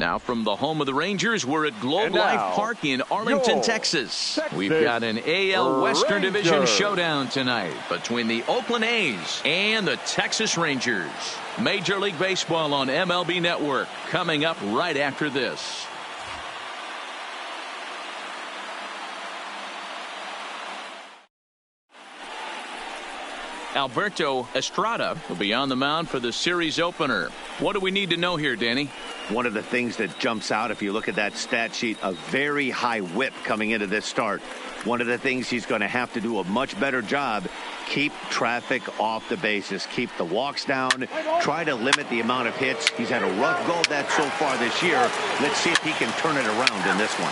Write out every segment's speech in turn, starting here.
Now from the home of the Rangers, we're at Globe Life Park in Arlington, Texas. We've got an AL Western Division showdown tonight between the Oakland A's and the Texas Rangers. Major League Baseball on MLB Network coming up right after this. Alberto Estrada will be on the mound for the series opener. What do we need to know here, Danny? One of the things that jumps out, if you look at that stat sheet, a very high whip coming into this start. One of the things he's going to have to do a much better job, keep traffic off the bases, keep the walks down, try to limit the amount of hits. He's had a rough go of that so far this year. Let's see if he can turn it around in this one.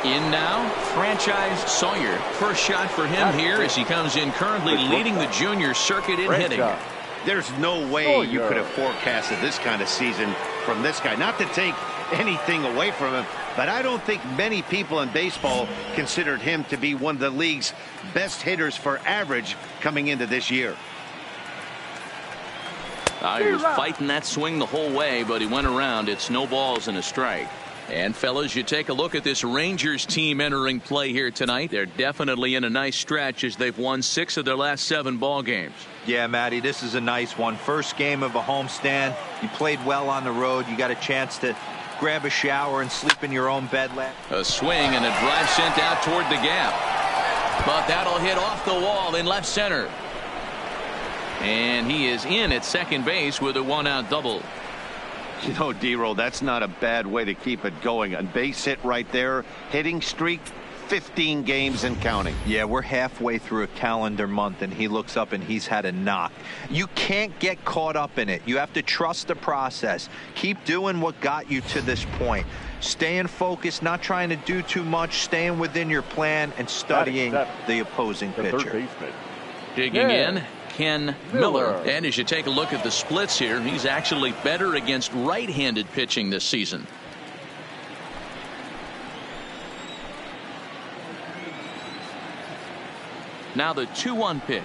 In now, franchise Sawyer. First shot for him here as he comes in currently leading the junior circuit in hitting. There's no way you could have forecasted this kind of season from this guy. Not to take anything away from him, but I don't think many people in baseball considered him to be one of the league's best hitters for average coming into this year. He was fighting that swing the whole way, but he went around. It's no balls and a strike. And fellas, you take a look at this Rangers team entering play here tonight. They're definitely in a nice stretch as they've won 6 of their last 7 ball games. Yeah, Matty, this is a nice one. First game of a homestand. You played well on the road. You got a chance to grab a shower and sleep in your own bed. A swing and a drive sent out toward the gap. But that'll hit off the wall in left center. And he is in at second base with a 1-out double. You know, D-Roll, that's not a bad way to keep it going. A base hit right there. Hitting streak, 15 games and counting. Yeah, we're halfway through a calendar month, and he looks up and he's had a knock. You can't get caught up in it. You have to trust the process. Keep doing what got you to this point. Staying focused, not trying to do too much, staying within your plan, and studying the opposing pitcher. Digging in, Ken Miller. And as you take a look at the splits here, he's actually better against right-handed pitching this season. Now the 2-1 pitch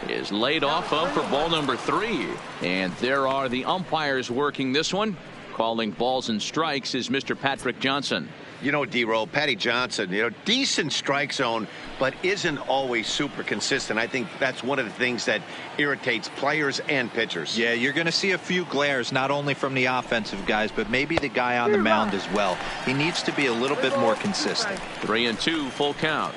is laid off of for ball number 3. And there are the umpires working this one. Calling balls and strikes is Mr. Patrick Johnson. You know, D-Roll, Patty Johnson, decent strike zone, but isn't always super consistent. I think that's one of the things that irritates players and pitchers. Yeah, you're going to see a few glares, not only from the offensive guys, but maybe the guy on the mound as well. He needs to be a little bit more consistent. 3-2, full count.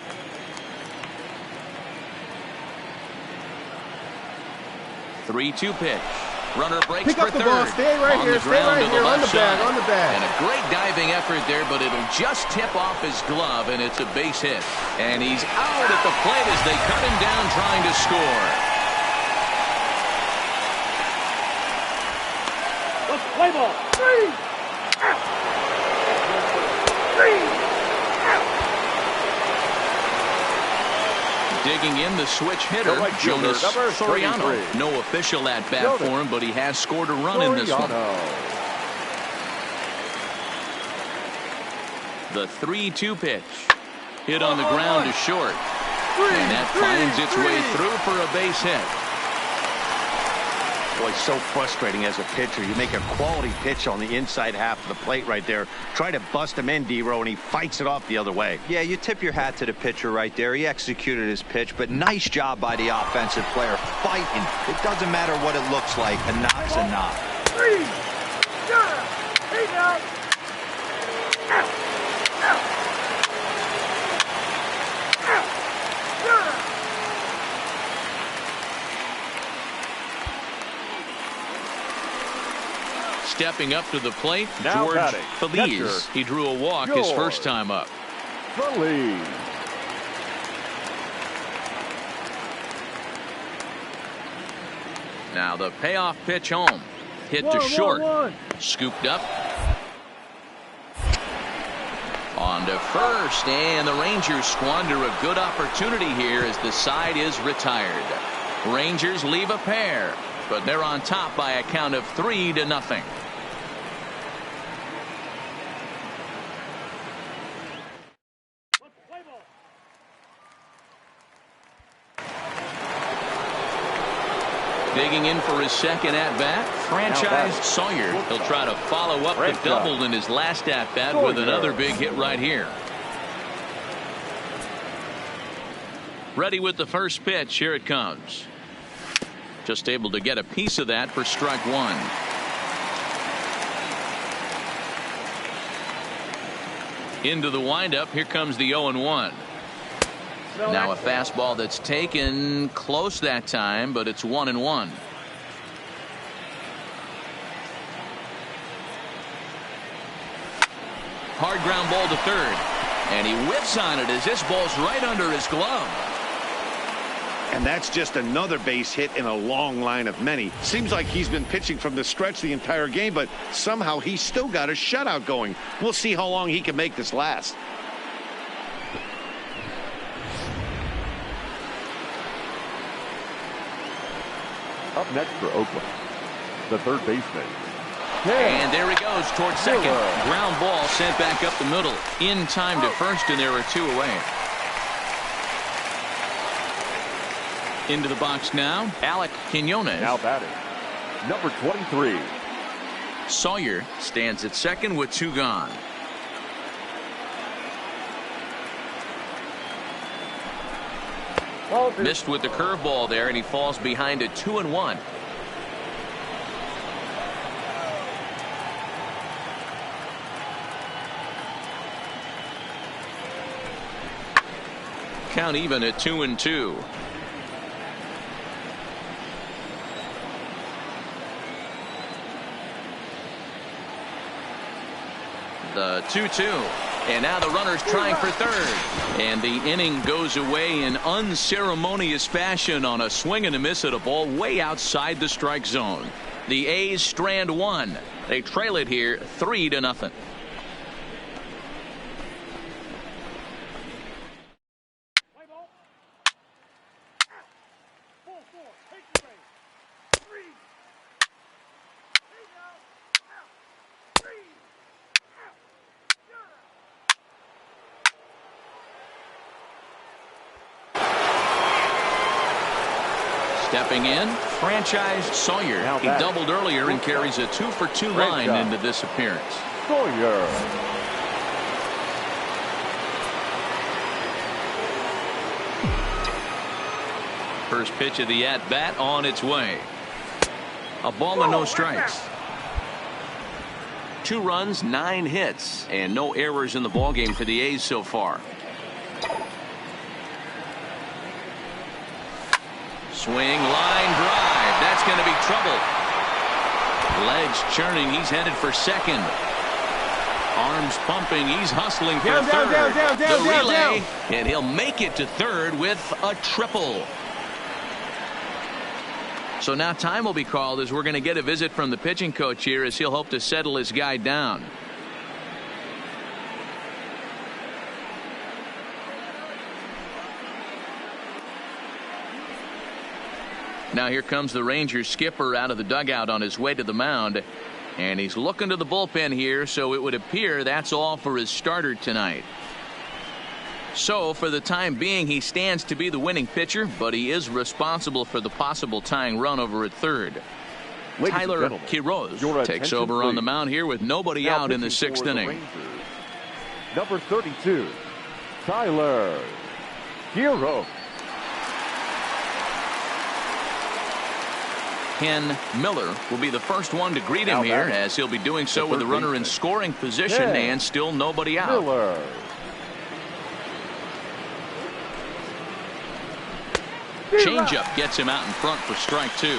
Three-two pitch. Runner breaks for third. Ball. Stay right here. Stay right here on the bag. On the bag. And a great diving effort there, but it'll just tip off his glove, and it's a base hit. And he's out at the plate as they cut him down trying to score. Let's play ball. 3 out. 3 out. Digging in, the switch hitter, Jonas Soriano. No official at bat for him, but he has scored a run in this one. The 3-2 pitch. Hit on the ground to short. And that finds its way through for a base hit. Boy, so frustrating as a pitcher. You make a quality pitch on the inside half of the plate right there. Try to bust him in, D-Row, and he fights it off the other way. Yeah, you tip your hat to the pitcher right there. He executed his pitch, but nice job by the offensive player fighting. It doesn't matter what it looks like. A knock's a knock. 3 out. Out. Out. Stepping up to the plate, George Feliz. He drew a walk his first time up. Feliz. Now the payoff pitch home. Hit to short. Scooped up. On to first, and the Rangers squander a good opportunity here as the side is retired. Rangers leave a pair, but they're on top by a count of 3-0. Digging in for his second at-bat, franchise Sawyer. He'll try to follow up the double in his last at-bat with another big hit right here. Ready with the first pitch. Here it comes. Just able to get a piece of that for strike one. Into the windup. Here comes the 0-1. Now a fastball that's taken close that time, but it's 1-1. Hard ground ball to third, and he whiffs on it as this ball's right under his glove. And that's just another base hit in a long line of many. Seems like he's been pitching from the stretch the entire game, but somehow he's still got a shutout going. We'll see how long he can make this last. Up next for Oakland, the third baseman. And there he goes towards second. Ground ball sent back up the middle. In time to first, and there are two away. Into the box now, Alec Quinones. Now batting, number 23. Sawyer stands at second with two gone. Missed with the curveball there, and he falls behind a 2-1. Count even at 2-2. The 2-2. And now the runner's trying for third. And the inning goes away in unceremonious fashion on a swing and a miss at a ball way outside the strike zone. The A's strand one. They trail it here 3-0. Stepping in, franchise Sawyer. He doubled earlier and carries a 2-for-2 line into this appearance. Sawyer. First pitch of the at-bat on its way. A ball and no strikes. 2 runs, 9 hits, and no errors in the ballgame for the A's so far. Swing, line drive. That's going to be trouble. Legs churning. He's headed for second. Arms pumping. He's hustling for third. The relay, and he'll make it to third with a triple. So now time will be called as we're going to get a visit from the pitching coach here as he'll hope to settle his guy down. Now here comes the Rangers skipper out of the dugout on his way to the mound, and he's looking to the bullpen here, so it would appear that's all for his starter tonight. So for the time being, he stands to be the winning pitcher, but he is responsible for the possible tying run over at third. Tyler Quiroz takes over on the mound here with nobody out in the 6th inning. Number 32, Tyler Quiroz. Ken Miller will be the first one to greet him here, as he'll be doing so with the runner in scoring position and still nobody out. Miller. Changeup gets him out in front for strike 2.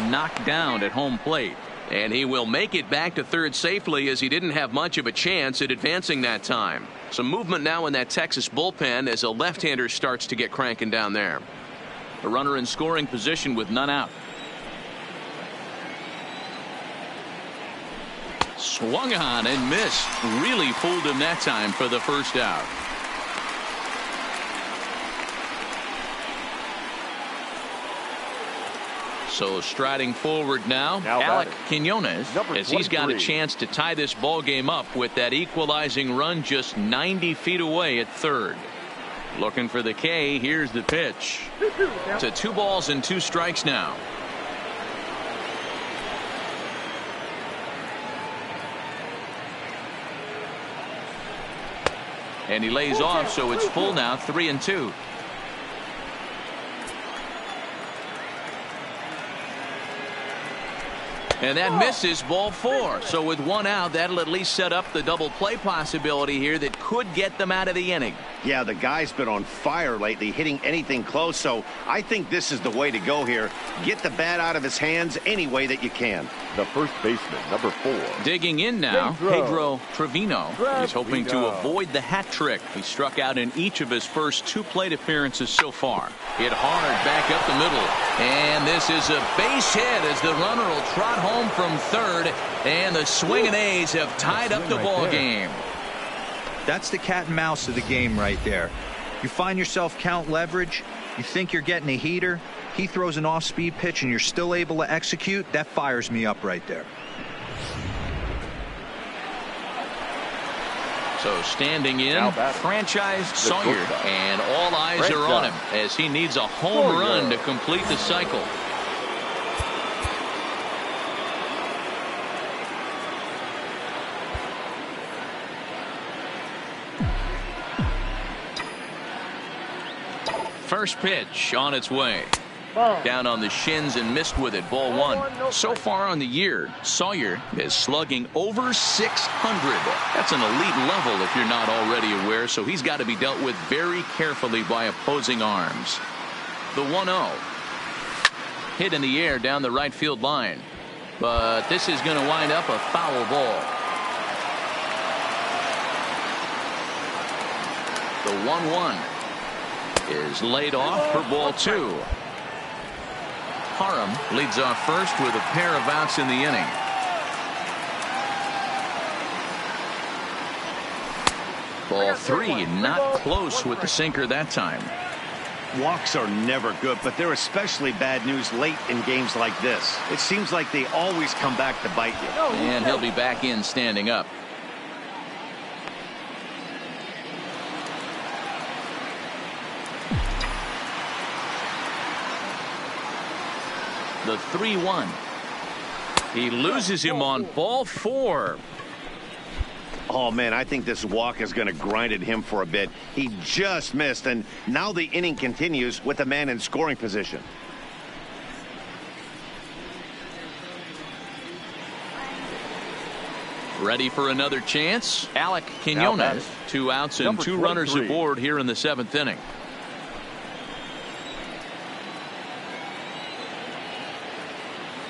Knocked down at home plate. And he will make it back to third safely, as he didn't have much of a chance at advancing that time. Some movement now in that Texas bullpen as a left-hander starts to get cranking down there. A runner in scoring position with none out. Swung on and missed. Really fooled him that time for the first out. So striding forward now Alec Quinones, as he's got a chance to tie this ball game up with that equalizing run just 90 feet away at third. Looking for the K. Here's the pitch. To 2 balls and 2 strikes now. And he lays off, so it's full now, 3-2. And that misses, ball 4. So with 1 out, that'll at least set up the double play possibility here that could get them out of the inning. Yeah, the guy's been on fire lately, hitting anything close. So I think this is the way to go here. Get the bat out of his hands any way that you can. The first baseman, number 4. Digging in now, Pedro Trevino. He's hoping to avoid the hat trick. He struck out in each of his first 2 plate appearances so far. Hit hard back up the middle. And this is a base hit as the runner will trot home from third. And the swinging A's have tied up the ball game. That's the cat and mouse of the game right there. You find yourself count leverage. You think you're getting a heater. He throws an off-speed pitch and you're still able to execute. That fires me up right there. So standing in, franchise Sawyer, and all eyes are on him as he needs a home run to complete the cycle. First pitch on its way. Down on the shins and missed with it. Ball 1. So far on the year, Sawyer is slugging over 600. That's an elite level if you're not already aware, so he's got to be dealt with very carefully by opposing arms. The 1-0. Hit in the air down the right field line. But this is going to wind up a foul ball. The 1-1 is laid off for ball 2. Parham leads off first with a pair of outs in the inning. Ball 3, not close with the sinker that time. Walks are never good, but they're especially bad news late in games like this. It seems like they always come back to bite you. And he'll be back in standing up. The 3-1. He loses him on ball 4. Oh, man, I think this walk is going to grind at him for a bit. He just missed, and now the inning continues with a man in scoring position. Ready for another chance? Alec Quinones. 2 outs and 2 runners aboard here in the 7th inning.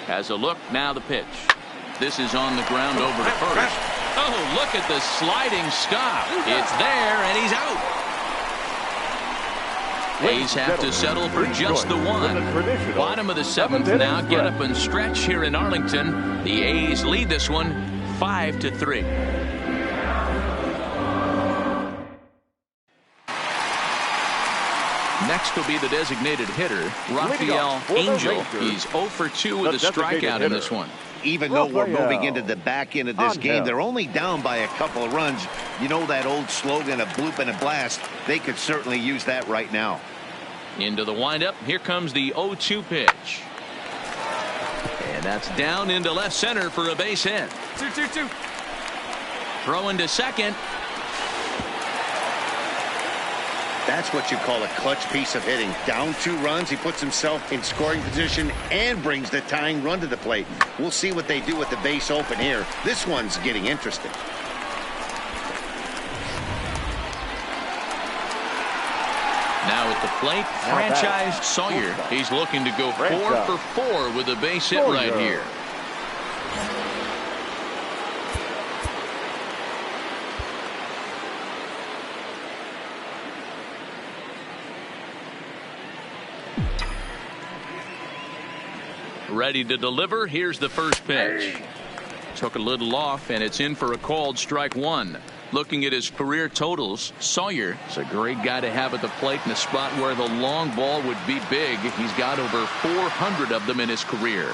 Has a look, now the pitch. This is on the ground over to first. Oh, look at the sliding stop. It's there, and he's out. A's have to settle for just the 1. Bottom of the 7th now. Get up and stretch here in Arlington. The A's lead this one 5-3. Next will be the designated hitter, Rafael Angel. He's 0 for 2 with a strikeout in this one. Even though we're moving into the back end of this game, they're only down by a couple of runs. You know that old slogan, a bloop and a blast. They could certainly use that right now. Into the windup. Here comes the 0-2 pitch. And that's down into left center for a base hit. 2-2-2. Throwing to second. That's what you call a clutch piece of hitting. Down 2 runs, he puts himself in scoring position and brings the tying run to the plate. We'll see what they do with the base open here. This one's getting interesting. Now at the plate, franchise Sawyer. He's looking to go 4 for 4 with a base hit right here. Ready to deliver. Here's the first pitch. Took a little off, and it's in for a called strike one. Looking at his career totals, Sawyer is a great guy to have at the plate in a spot where the long ball would be big. He's got over 400 of them in his career.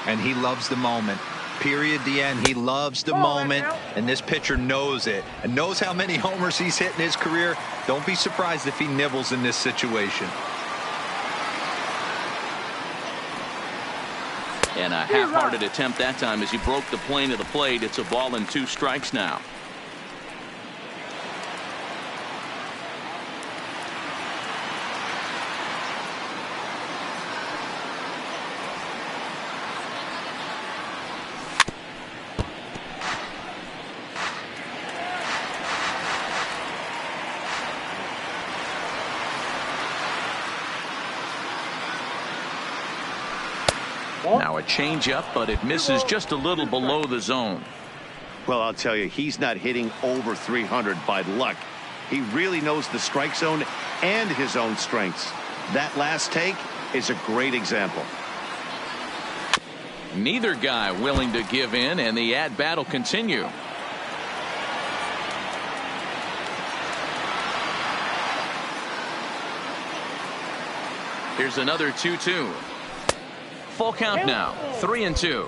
And he loves the moment. Period. The end. He loves the moment, and this pitcher knows it and knows how many homers he's hit in his career. Don't be surprised if he nibbles in this situation. And a half-hearted attempt that time as he broke the plane of the plate. It's a ball and 2 strikes now. Now a changeup, but it misses just a little below the zone. Well, I'll tell you, he's not hitting over 300 by luck. He really knows the strike zone and his own strengths. That last take is a great example. Neither guy willing to give in, and the at-bat will continue. Here's another 2-2. Full count now, 3-2.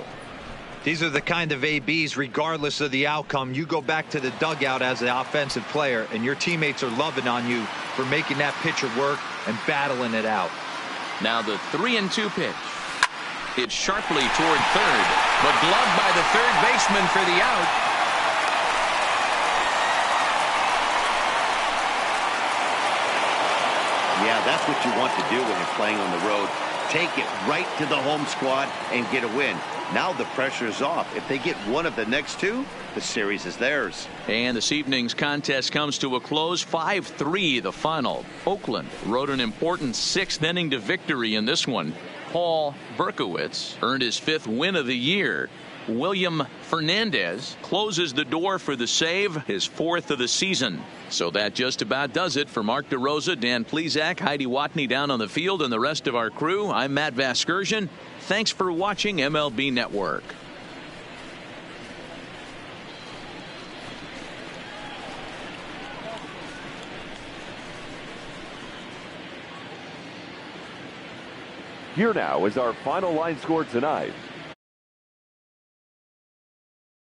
These are the kind of ABs, regardless of the outcome, you go back to the dugout as an offensive player, and your teammates are loving on you for making that pitcher work and battling it out. Now the 3-2 pitch. It's sharply toward third, but gloved by the third baseman for the out. Yeah, that's what you want to do when you're playing on the road. Take it right to the home squad and get a win. Now the pressure is off. If they get one of the next 2, the series is theirs. And this evening's contest comes to a close. 5-3 the final. Oakland rode an important 6th inning to victory in this one. Paul Berkowitz earned his 5th win of the year. William Fernandez closes the door for the save, his 4th of the season. So that just about does it. For Mark DeRosa, Dan Plesac, Heidi Watney down on the field, and the rest of our crew, I'm Matt Vasgersian. Thanks for watching MLB Network. Here now is our final line score tonight.